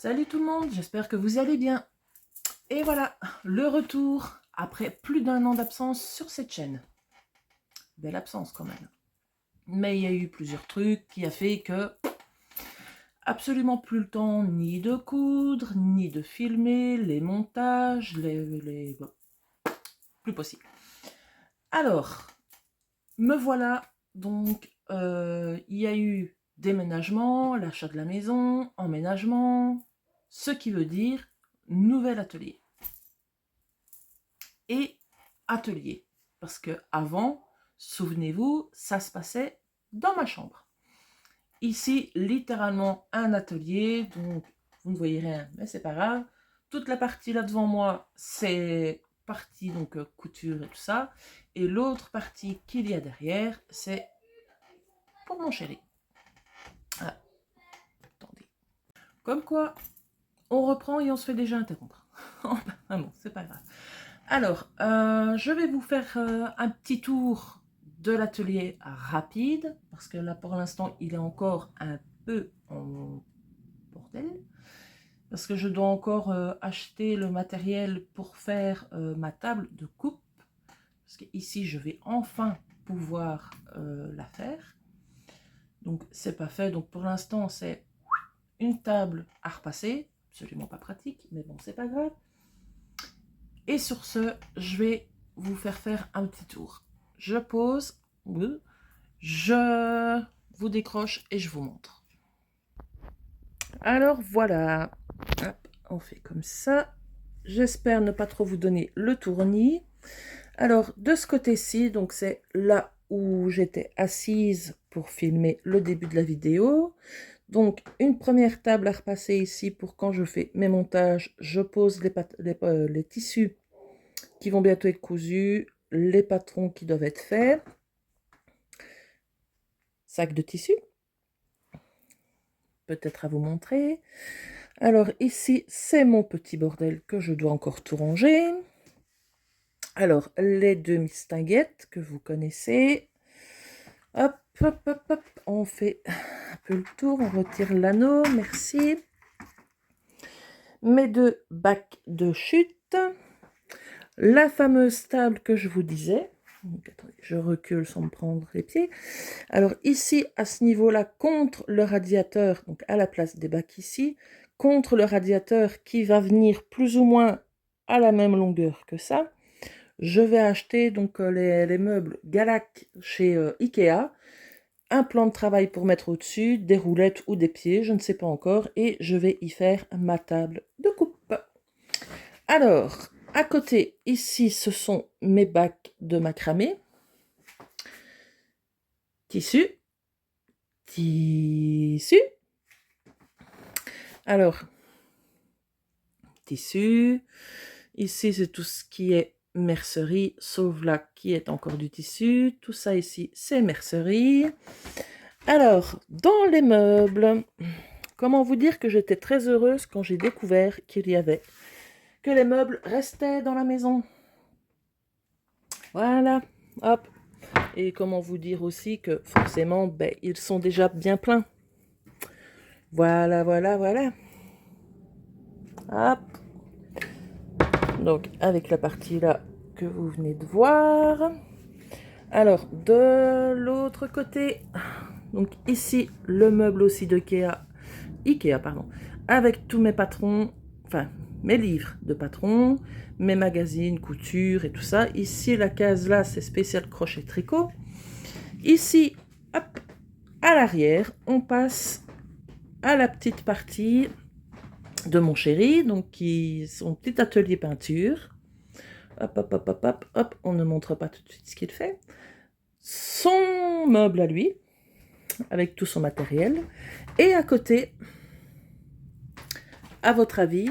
Salut tout le monde, j'espère que vous allez bien. Et voilà, le retour après plus d'un an d'absence sur cette chaîne. Belle absence quand même. Mais il y a eu plusieurs trucs qui a fait que absolument plus le temps ni de coudre, ni de filmer, les montages, bon, plus possible. Alors, me voilà, donc il y a eu déménagement, l'achat de la maison, emménagement, ce qui veut dire nouvel atelier. Et atelier. Parce que avant, souvenez-vous, ça se passait dans ma chambre. Ici, littéralement un atelier, donc vous ne voyez rien, mais c'est pas grave. Toute la partie là devant moi, c'est partie donc couture et tout ça. Et l'autre partie qu'il y a derrière, c'est pour mon chéri. Ah, attendez. Comme quoi, on reprend et on se fait déjà interrompre. Ah bon, c'est pas grave. Alors, je vais vous faire un petit tour de l'atelier rapide, parce que là, pour l'instant, il est encore un peu en bordel, parce que je dois encore acheter le matériel pour faire ma table de coupe, parce que ici, je vais enfin pouvoir la faire. Donc, c'est pas fait. Donc, pour l'instant, c'est une table à repasser, absolument pas pratique, mais bon, c'est pas grave. Et sur ce, je vais vous faire un petit tour. Je pose, je vous décroche et je vous montre. Alors voilà, hop, on fait comme ça. J'espère ne pas trop vous donner le tournis. Alors de ce côté-ci, donc c'est là où j'étais assise pour filmer le début de la vidéo. Donc une première table à repasser ici pour quand je fais mes montages, je pose les tissus qui vont bientôt être cousus, les patrons qui doivent être faits, sac de tissu, peut-être à vous montrer. Alors ici, c'est mon petit bordel que je dois encore tout ranger. Alors, les deux mistinguettes que vous connaissez. Hop, hop, hop, hop, on fait un peu le tour, on retire l'anneau, merci. Mes deux bacs de chute. La fameuse table que je vous disais. Donc, attendez, je recule sans me prendre les pieds. Alors ici, à ce niveau-là, contre le radiateur, donc à la place des bacs ici, contre le radiateur qui va venir plus ou moins à la même longueur que ça, je vais acheter donc les meubles Galac chez Ikea, un plan de travail pour mettre au-dessus, des roulettes ou des pieds, je ne sais pas encore, et je vais y faire ma table de coupe. Alors, à côté, ici, ce sont mes bacs de macramé. Tissu. Tissu. Alors, tissu. Ici, c'est tout ce qui est mercerie, sauf là qui est encore du tissu. Tout ça ici, c'est mercerie. Alors, dans les meubles, comment vous dire que j'étais très heureuse quand j'ai découvert que les meubles restaient dans la maison. Voilà, hop. Et comment vous dire aussi que forcément, ben, ils sont déjà bien pleins. Voilà, voilà, voilà. Hop. Donc, avec la partie là que vous venez de voir. Alors, de l'autre côté, donc ici, le meuble aussi de Ikea, pardon, avec tous mes patrons, enfin, mes livres de patrons, mes magazines, couture et tout ça. Ici, la case là, c'est spécial crochet tricot. Ici, hop, à l'arrière, on passe à la petite partie de mon chéri, donc son petit atelier peinture. Hop, hop, hop, hop, hop, hop, on ne montre pas tout de suite ce qu'il fait. Son meuble à lui, avec tout son matériel. Et à côté, à votre avis,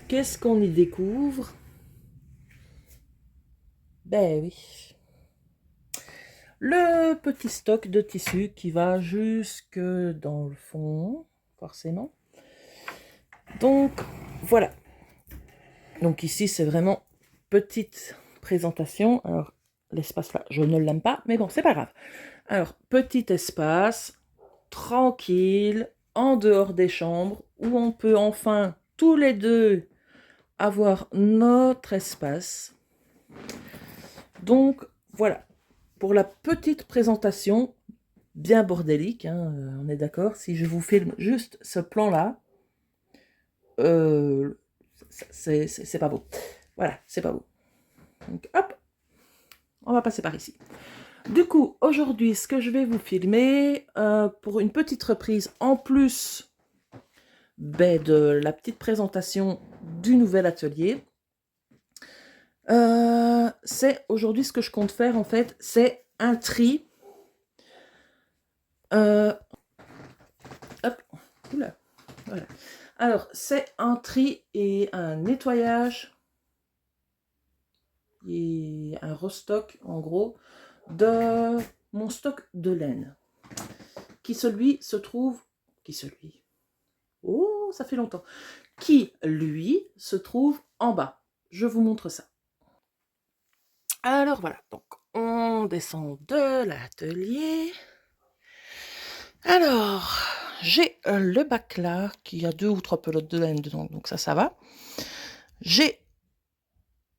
qu'est-ce qu'on y découvre? Ben oui. Le petit stock de tissus qui va jusque dans le fond, forcément. Donc, voilà. Donc ici, c'est vraiment petite présentation. Alors, l'espace là, je ne l'aime pas, mais bon, c'est pas grave. Alors, petit espace, tranquille, en dehors des chambres, où on peut enfin tous les deux avoir notre espace. Donc voilà, pour la petite présentation, bien bordélique, hein, on est d'accord. Si je vous filme juste ce plan-là, c'est pas beau. Voilà, c'est pas beau. Donc hop, on va passer par ici. Du coup, aujourd'hui, ce que je vais vous filmer, pour une petite reprise, en plus de la petite présentation du nouvel atelier, c'est aujourd'hui ce que je compte faire, en fait, c'est un tri. Hop, oula, voilà. Alors, c'est un tri et un nettoyage et un restock, en gros, de mon stock de laine. Qui se trouve... Oh, ça fait longtemps. Qui, lui, se trouve en bas. Je vous montre ça. Alors voilà, donc on descend de l'atelier. Alors, j'ai le bac là, qui a 2 ou 3 pelotes de laine dedans, donc ça va. J'ai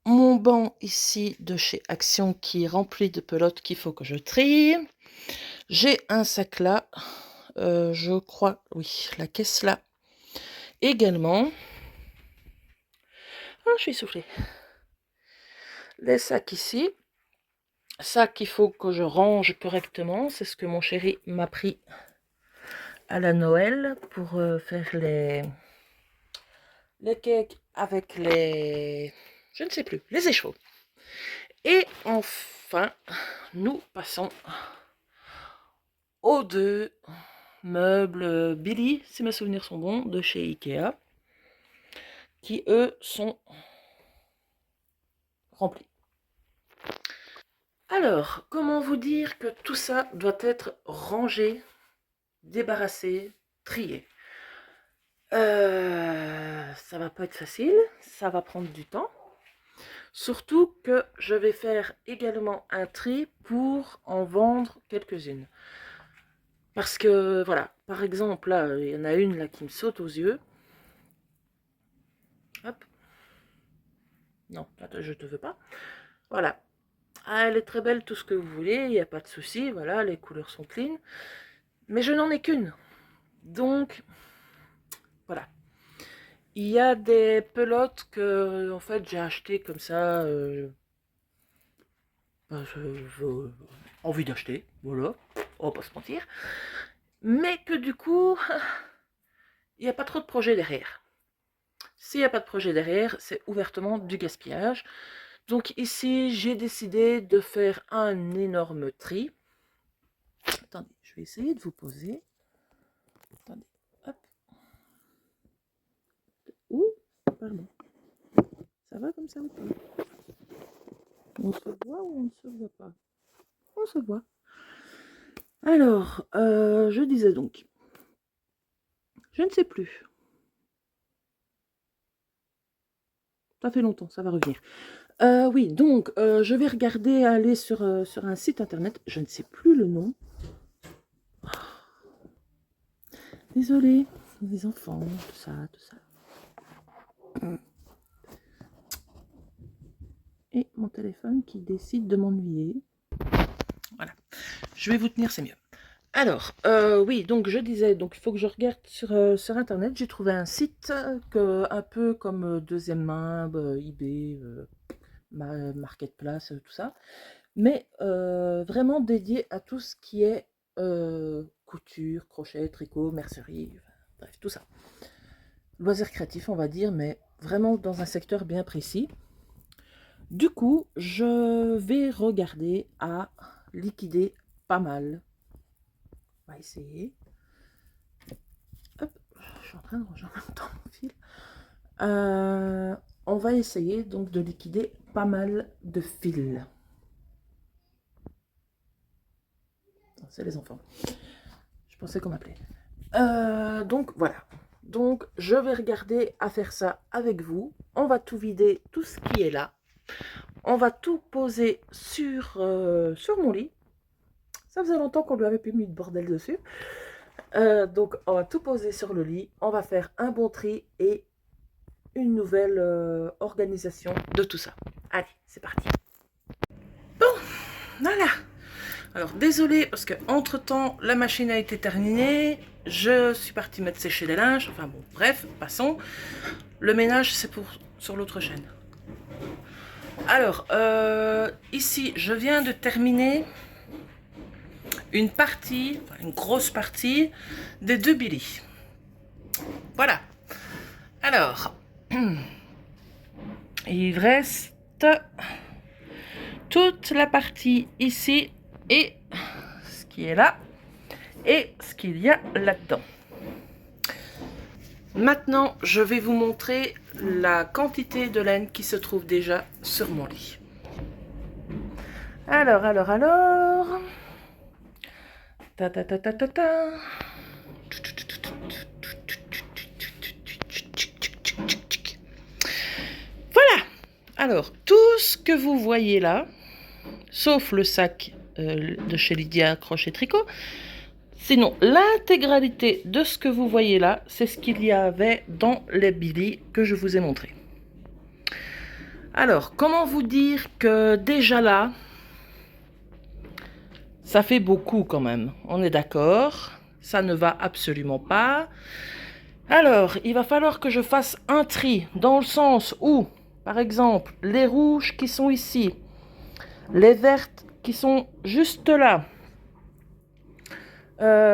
mon banc ici de chez Action qui est rempli de pelotes qu'il faut que je trie. J'ai un sac là, je crois, oui, la caisse là également. Ah, je suis essoufflée. Les sacs ici. Sac qu'il faut que je range correctement. C'est ce que mon chéri m'a pris à la Noël pour faire les cakes avec les... je ne sais plus, les échauds. Et enfin, nous passons aux 2 meubles Billy, si mes souvenirs sont bons, de chez Ikea, qui eux sont remplis. Alors, comment vous dire que tout ça doit être rangé, débarrassé, trié? Ça va pas être facile, ça va prendre du temps. Surtout que je vais faire également un tri pour en vendre quelques-unes. Parce que, voilà, par exemple, là, il y en a une là qui me saute aux yeux. Hop. Non, je te veux pas. Voilà. Ah, elle est très belle, tout ce que vous voulez, il n'y a pas de souci. Voilà, les couleurs sont clean. Mais je n'en ai qu'une. Donc, voilà. Il y a des pelotes que, en fait, j'ai achetées comme ça. J'ai envie d'acheter, voilà. On va pas se mentir. Mais que du coup, il n'y a pas trop de projet derrière. S'il n'y a pas de projet derrière, c'est ouvertement du gaspillage. Donc ici, j'ai décidé de faire un énorme tri. Attendez, je vais essayer de vous poser. Attendez, hop. Ouh, pardon. Ça va comme ça ou pas? On se voit ou on ne se voit pas? On se voit. Alors, je disais donc, je ne sais plus. Ça fait longtemps, ça va revenir. Oui, donc, je vais regarder, aller sur un site internet, je ne sais plus le nom. Désolée, les enfants, tout ça, tout ça. Et mon téléphone qui décide de m'ennuyer. Voilà, je vais vous tenir, c'est mieux. Alors, oui, donc je disais, donc il faut que je regarde sur internet. J'ai trouvé un site un peu comme Deuxième Main, eBay, Marketplace, tout ça, mais vraiment dédié à tout ce qui est couture, crochet, tricot, mercerie, bref, tout ça. Loisirs créatifs, on va dire, mais vraiment dans un secteur bien précis. Du coup, je vais regarder à liquider pas mal. On va essayer. Hop, je suis en train de ranger en même temps mon fil. On va essayer donc de liquider pas mal de fils. C'est les enfants. Je pensais qu'on m'appelait. Donc voilà. Donc je vais regarder à faire ça avec vous. On va tout vider, tout ce qui est là. On va tout poser sur mon lit. Ça faisait longtemps qu'on lui avait plus mis de bordel dessus. Donc, on va tout poser sur le lit. On va faire un bon tri et une nouvelle organisation de tout ça. Allez, c'est parti. Bon, voilà. Alors, désolé parce que entre temps, la machine a été terminée. Je suis partie mettre sécher les linges. Enfin bon, bref, passons. Le ménage, c'est pour sur l'autre chaîne. Alors, ici, je viens de terminer une partie, une grosse partie des 2 Billy. Voilà. Alors, il reste toute la partie ici et ce qui est là et ce qu'il y a là-dedans. Maintenant, je vais vous montrer la quantité de laine qui se trouve déjà sur mon lit. Alors. Ta ta ta ta ta ta. Voilà. Alors, tout ce que vous voyez là, sauf le sac de chez Lydia Crochet Tricot, sinon, l'intégralité de ce que vous voyez là, c'est ce qu'il y avait dans les Billy que je vous ai montré. Alors, comment vous dire que déjà là, ça fait beaucoup quand même. On est d'accord, ça ne va absolument pas. Alors, il va falloir que je fasse un tri dans le sens où, par exemple, les rouges qui sont ici, les vertes qui sont juste là,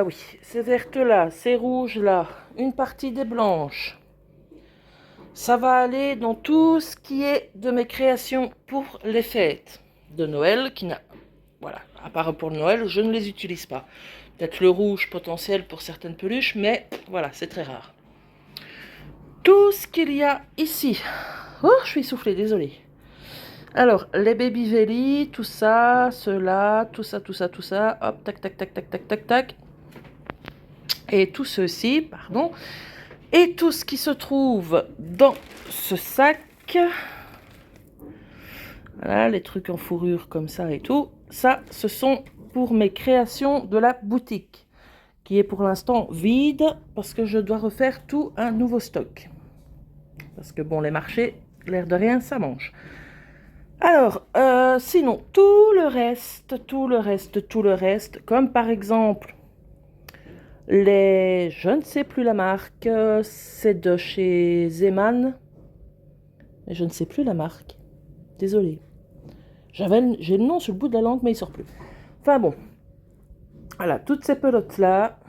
oui, ces vertes-là, ces rouges-là, une partie des blanches. Ça va aller dans tout ce qui est de mes créations pour les fêtes de Noël, qui n'a... Voilà, à part pour Noël, je ne les utilise pas. Peut-être le rouge potentiel pour certaines peluches, mais voilà, c'est très rare. Tout ce qu'il y a ici. Oh, je suis essoufflée, désolée. Alors, les Baby Velly, tout ça, ceux-là, tout ça. Hop, tac, tac. Et tout ceci, pardon. Et tout ce qui se trouve dans ce sac. Voilà, les trucs en fourrure comme ça et tout. Ça, ce sont pour mes créations de la boutique, qui est pour l'instant vide parce que je dois refaire tout un nouveau stock. Parce que bon, les marchés, l'air de rien, ça mange. Alors, sinon, tout le reste, comme par exemple les, je ne sais plus la marque, c'est de chez Zeman, mais je ne sais plus la marque. Désolée. J'ai le nom sur le bout de la langue, mais il sort plus. Enfin bon, voilà, toutes ces pelotes-là,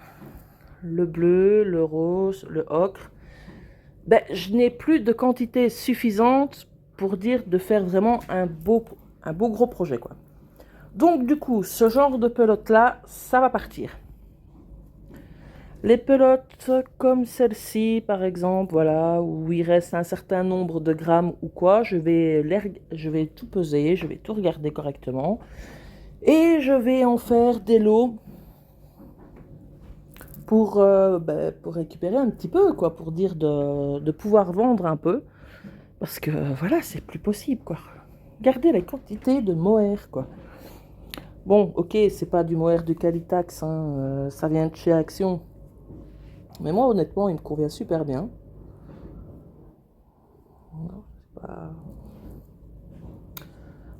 le bleu, le rose, le ocre, ben, je n'ai plus de quantité suffisante pour dire de faire vraiment un beau gros projet, quoi. Donc, du coup, ce genre de pelote-là, ça va partir. Les pelotes comme celle-ci, par exemple, voilà, où il reste un certain nombre de grammes ou quoi, je vais tout peser, je vais tout regarder correctement. Et je vais en faire des lots pour récupérer un petit peu, quoi, pour dire de pouvoir vendre un peu. Parce que, voilà, c'est plus possible, quoi. Regardez la quantité de mohair, quoi. Bon, ok, c'est pas du mohair de Qualitax, hein, ça vient de chez Action. Mais moi, honnêtement, il me convient super bien. Non, c'est pas...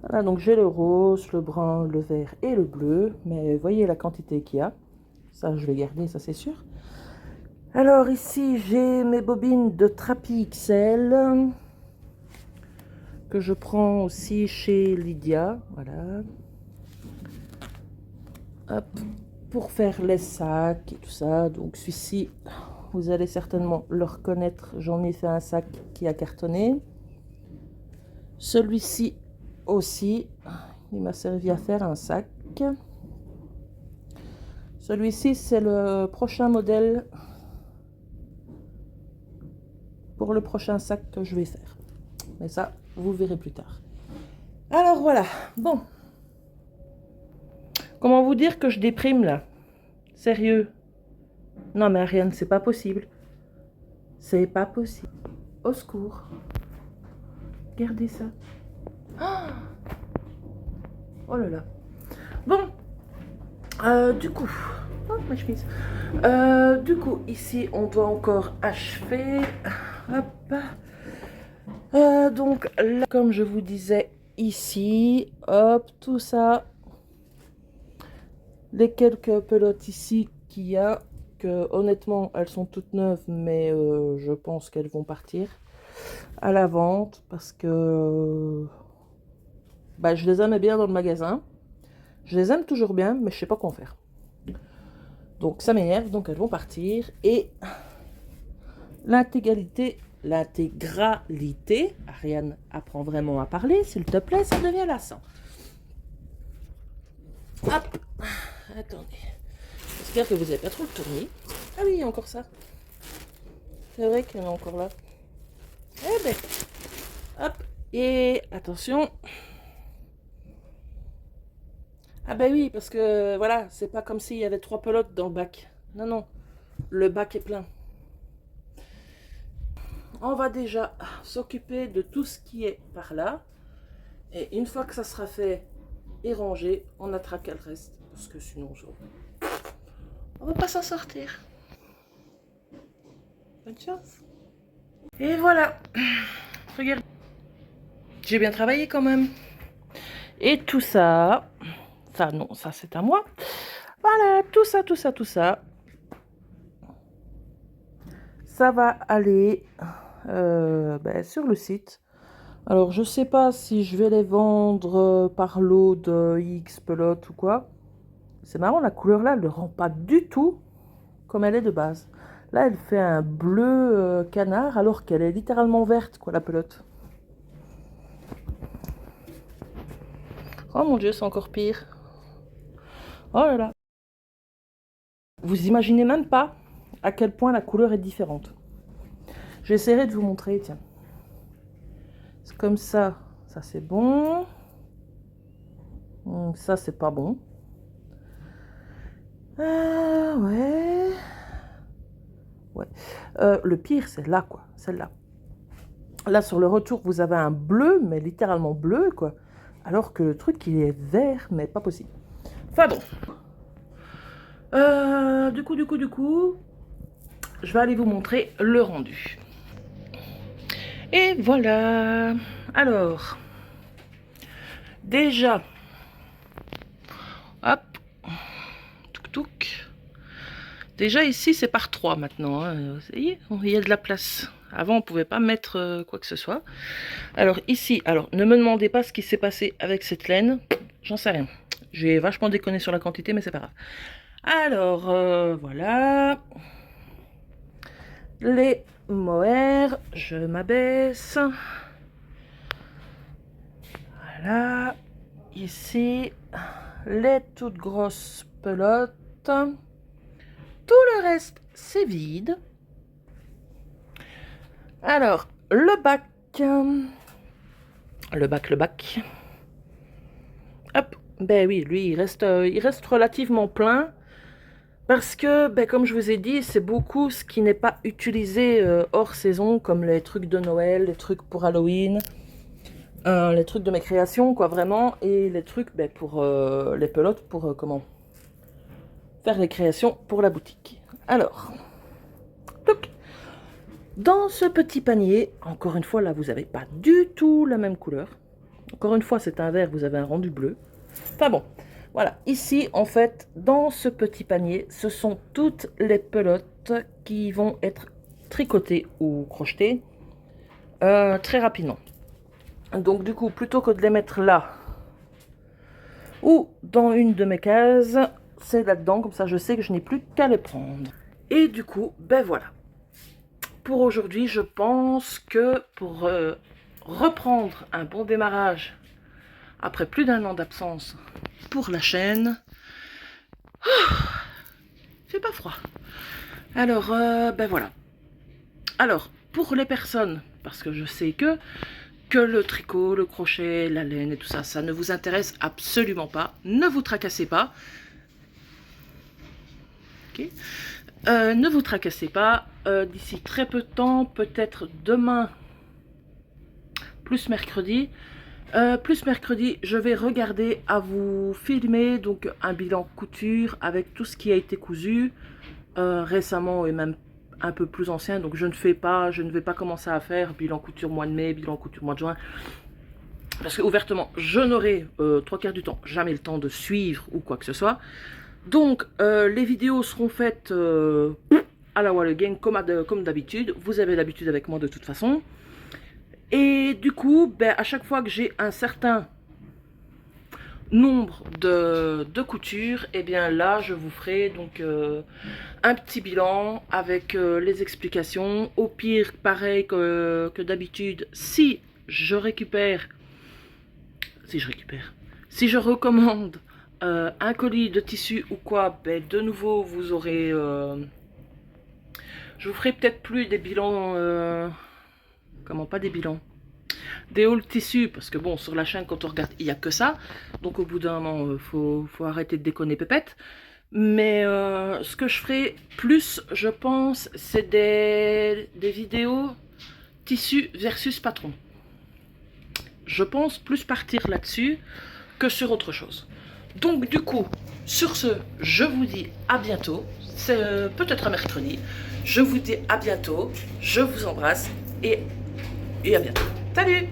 Voilà, donc j'ai le rose, le brun, le vert et le bleu. Mais voyez la quantité qu'il y a. Ça, je vais garder, ça c'est sûr. Alors ici, j'ai mes bobines de Trapi XL que je prends aussi chez Lydia. Voilà. Hop, pour faire les sacs et tout ça. Donc celui-ci, vous allez certainement le reconnaître. J'en ai fait un sac qui a cartonné. Celui-ci aussi, il m'a servi à faire un sac. Celui-ci, c'est le prochain modèle pour le prochain sac que je vais faire. Mais ça, vous verrez plus tard. Alors voilà, bon. Comment vous dire que je déprime là? Sérieux? Non mais Ariane, c'est pas possible. C'est pas possible. Au secours. Regardez ça. Oh là là. Bon. Du coup, Oh, ma chemise. Du coup, ici, on doit encore achever. Hop. Donc, là, comme je vous disais, ici, hop, tout ça. Les quelques pelotes ici qu'il y a, que honnêtement, elles sont toutes neuves, mais je pense qu'elles vont partir à la vente parce que bah, je les aimais bien dans le magasin. Je les aime toujours bien, mais je sais pas quoi en faire. Donc ça m'énerve, donc elles vont partir. Et l'intégralité, Ariane apprend vraiment à parler, s'il te plaît, ça devient lassant. Hop, attendez. J'espère que vous n'avez pas trop le tournis. Ah oui, il y a encore ça. C'est vrai qu'il y en a encore là. Eh ben, hop, et attention. Ah ben oui, parce que voilà, c'est pas comme s'il y avait 3 pelotes dans le bac. Non, non, le bac est plein. On va déjà s'occuper de tout ce qui est par là. Et une fois que ça sera fait et rangé, on attraquera le reste. Parce que sinon, on va pas s'en sortir. Bonne chance. Et voilà. Regarde. J'ai bien travaillé quand même. Et tout ça, ça non, ça c'est à moi. Voilà, tout ça, ça va aller ben, sur le site. Alors, je sais pas si je vais les vendre par lot de X pelote ou quoi. C'est marrant, la couleur là, elle ne rend pas du tout comme elle est de base. Là, elle fait un bleu canard alors qu'elle est littéralement verte, quoi, la pelote. Oh mon Dieu, c'est encore pire. Oh là là. Vous imaginez même pas à quel point la couleur est différente. J'essaierai de vous montrer, tiens. C'est comme ça, ça c'est bon. Ça c'est pas bon. Ouais. Ouais. Le pire c'est là quoi, celle-là. Là sur le retour vous avez un bleu, mais littéralement bleu quoi. Alors que le truc il est vert, mais pas possible. Enfin bon. Du coup, je vais aller vous montrer le rendu. Et voilà. Alors, déjà, hop, touc touc. Déjà ici c'est par 3 maintenant, hein. Vous voyez, il y a de la place. Avant on pouvait pas mettre quoi que ce soit. Alors ici, alors ne me demandez pas ce qui s'est passé avec cette laine, j'en sais rien. J'ai vachement déconné sur la quantité mais c'est pas grave. Alors voilà. Les mohair, je m'abaisse. Voilà. Ici, les toutes grosses pelotes. Tout le reste, c'est vide. Alors, le bac. Le bac. Hop. Ben oui, lui, il reste relativement plein. Parce que, ben, comme je vous ai dit, c'est beaucoup ce qui n'est pas utilisé hors saison, comme les trucs de Noël, les trucs pour Halloween, les trucs de mes créations, quoi, vraiment, et les trucs ben, pour les pelotes, pour comment faire les créations pour la boutique. Alors, toc. Dans ce petit panier, encore une fois, là, vous n'avez pas du tout la même couleur. Encore une fois, c'est un vert, vous avez un rendu bleu. Enfin bon, voilà. Ici, en fait, dans ce petit panier, ce sont toutes les pelotes qui vont être tricotées ou crochetées très rapidement. Donc, du coup, plutôt que de les mettre là ou dans une de mes cases, c'est là-dedans. Comme ça, je sais que je n'ai plus qu'à les prendre. Et du coup, ben voilà. Pour aujourd'hui, je pense que pour reprendre un bon démarrage après plus d'1 an d'absence pour la chaîne, fait pas froid. Alors, ben voilà. Alors, pour les personnes, parce que je sais que le tricot, le crochet, la laine et tout ça, ça ne vous intéresse absolument pas. Ne vous tracassez pas. Ok. Ne vous tracassez pas. D'ici très peu de temps, peut-être demain, plus mercredi, Plus mercredi, je vais regarder à vous filmer donc un bilan couture avec tout ce qui a été cousu récemment et même un peu plus ancien. Donc je ne vais pas commencer à faire bilan couture mois de mai, bilan couture mois de juin. Parce que ouvertement, je n'aurai 3/4 du temps jamais le temps de suivre ou quoi que ce soit. Donc les vidéos seront faites à la Wall Again comme d'habitude. Vous avez l'habitude avec moi de toute façon. Et du coup, ben, à chaque fois que j'ai un certain nombre de coutures, et bien là je vous ferai donc un petit bilan avec les explications. Au pire, pareil que d'habitude, si je recommande un colis de tissu ou quoi, ben, de nouveau vous aurez je vous ferai peut-être plus des bilans comment pas des bilans, des hauls tissus, parce que bon, sur la chaîne, quand on regarde, il n'y a que ça. Donc au bout d'un moment, faut arrêter de déconner pépette. Mais ce que je ferai plus, je pense, c'est des vidéos tissu versus patron. Je pense plus partir là-dessus que sur autre chose. Donc du coup, sur ce, je vous dis à bientôt. C'est peut-être un mercredi. Je vous dis à bientôt. Je vous embrasse et à bientôt. Salut!